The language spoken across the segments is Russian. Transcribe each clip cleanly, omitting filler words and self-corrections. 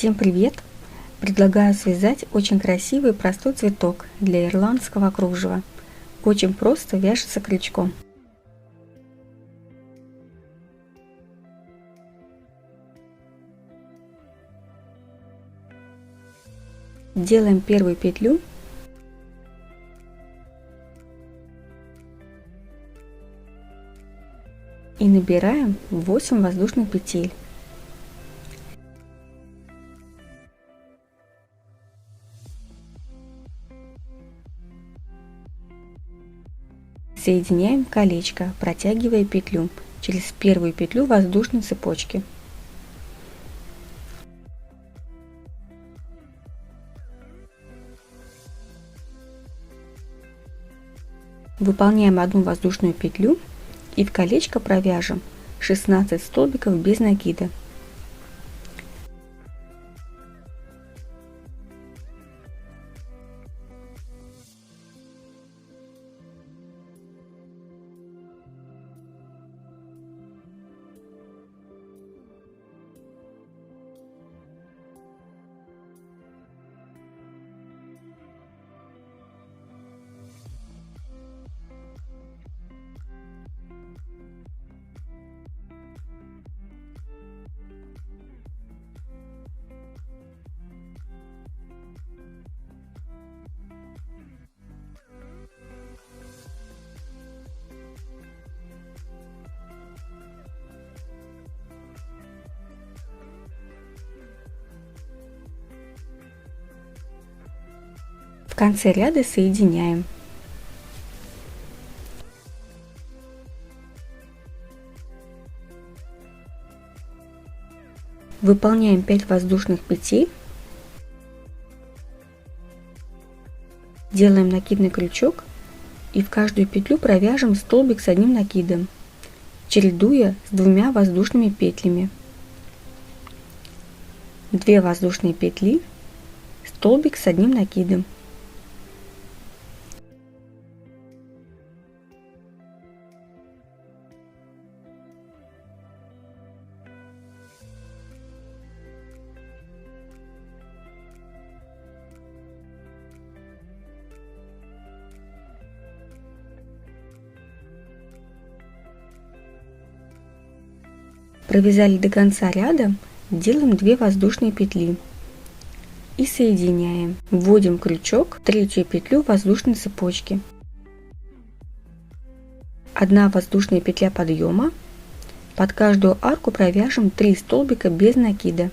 Всем привет! Предлагаю связать очень красивый и простой цветок для ирландского кружева. Очень просто вяжется крючком. Делаем первую петлю и набираем 8 воздушных петель. Соединяем колечко, протягивая петлю через первую петлю воздушной цепочки. Выполняем одну воздушную петлю и в колечко провяжем 16 столбиков без накида. В конце ряда соединяем. Выполняем 5 воздушных петель. Делаем накидный крючок и в каждую петлю провяжем столбик с одним накидом, чередуя с 2 воздушными петлями. 2 воздушные петли, столбик с одним накидом. Провязали до конца ряда, делаем 2 воздушные петли и соединяем. Вводим крючок в третью петлю воздушной цепочки. 1 воздушная петля подъема. Под каждую арку провяжем 3 столбика без накида.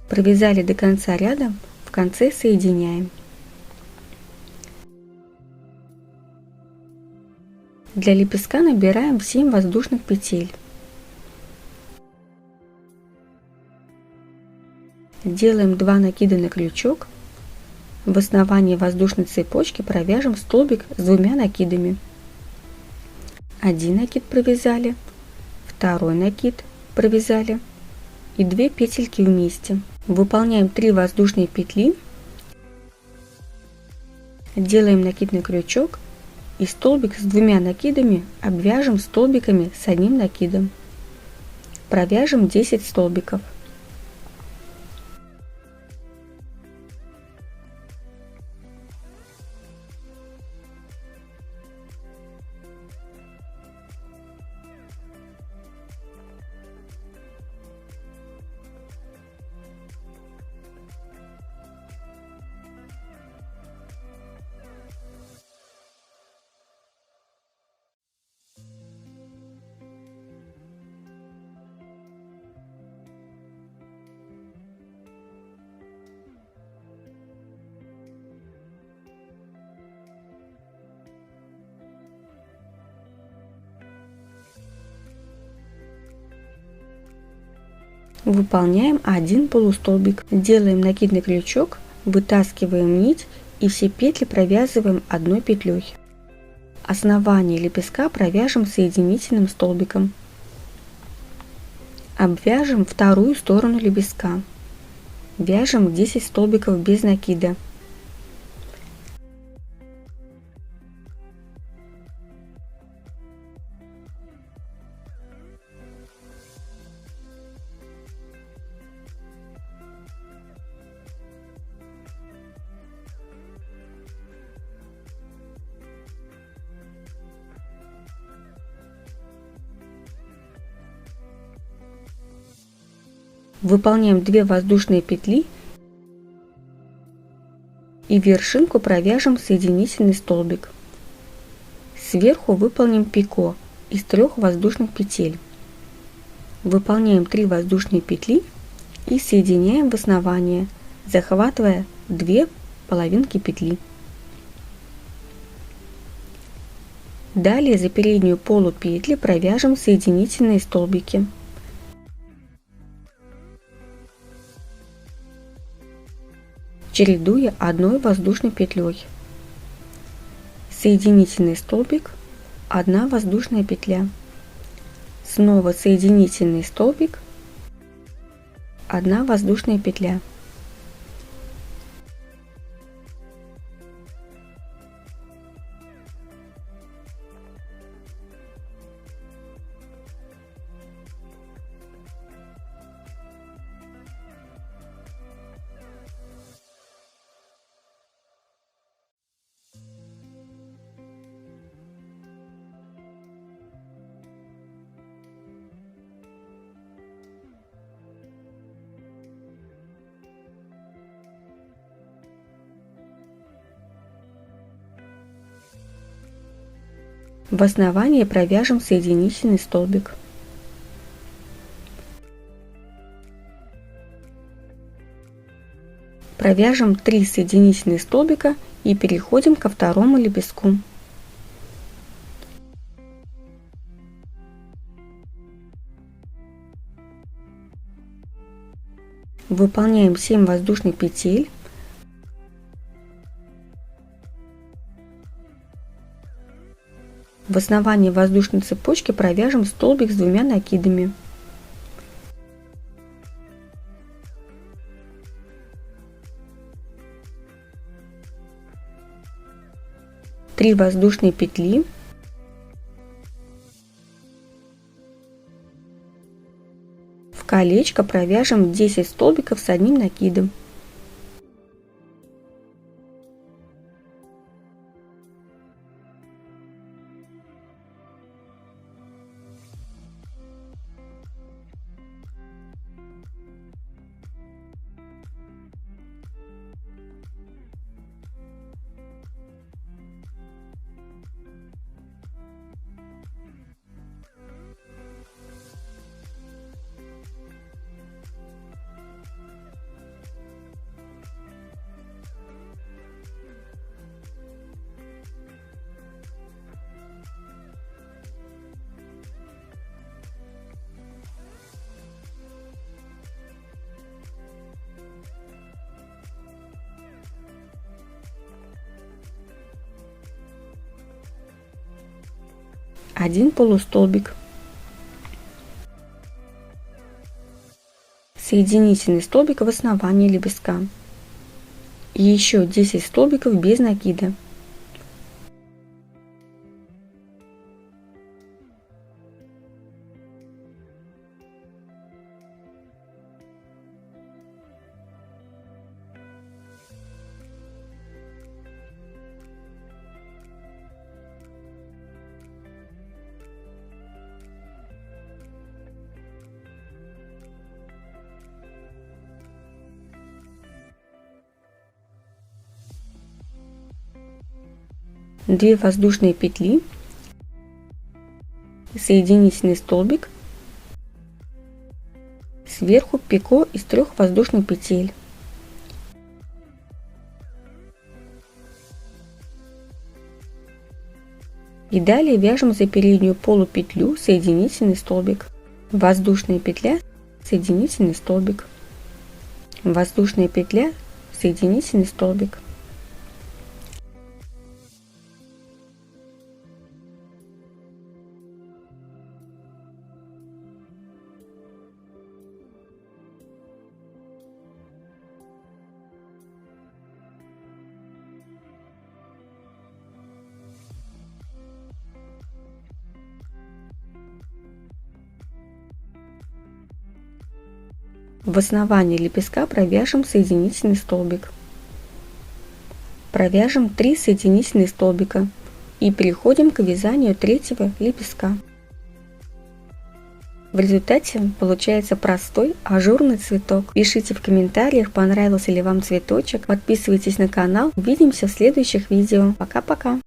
Провязали до конца ряда, в конце соединяем. Для лепестка набираем 7 воздушных петель. Делаем 2 накида на крючок. В основании воздушной цепочки провяжем столбик с 2 накидами. 1 накид провязали, 2 накид провязали и 2 петельки вместе. Выполняем 3 воздушные петли, делаем накидный крючок и столбик с 2 накидами обвяжем столбиками с 1 накидом. Провяжем 10 столбиков. Выполняем 1 полустолбик. Делаем накидный крючок, вытаскиваем нить и все петли провязываем 1 петлей. Основание лепестка провяжем соединительным столбиком. Обвяжем вторую сторону лепестка. Вяжем 10 столбиков без накида. Выполняем 2 воздушные петли и вершинку провяжем соединительный столбик. Сверху выполним пико из 3 воздушных петель. Выполняем 3 воздушные петли и соединяем в основание, захватывая 2 половинки петли. Далее за переднюю полу петли провяжем соединительные столбики. Чередуя одной воздушной петлей. Соединительный столбик, 1 воздушная петля. Снова соединительный столбик, 1 воздушная петля. В основании провяжем соединительный столбик. Провяжем 3 соединительных столбика и переходим ко второму лепестку. Выполняем 7 воздушных петель. В основании воздушной цепочки провяжем столбик с 2 накидами. Три воздушные петли. В колечко провяжем 10 столбиков с 1 накидом. Один полустолбик. Соединительный столбик в основании лепестка. И еще 10 столбиков без накида. Две воздушные петли, соединительный столбик, сверху пико из 3 воздушных петель. И далее вяжем за переднюю полупетлю соединительный столбик. Воздушная петля, соединительный столбик. Воздушная петля, соединительный столбик. В основании лепестка провяжем соединительный столбик. Провяжем 3 соединительных столбика и переходим к вязанию третьего лепестка. В результате получается простой ажурный цветок. Пишите в комментариях, понравился ли вам цветочек. Подписывайтесь на канал. Увидимся в следующих видео. Пока-пока!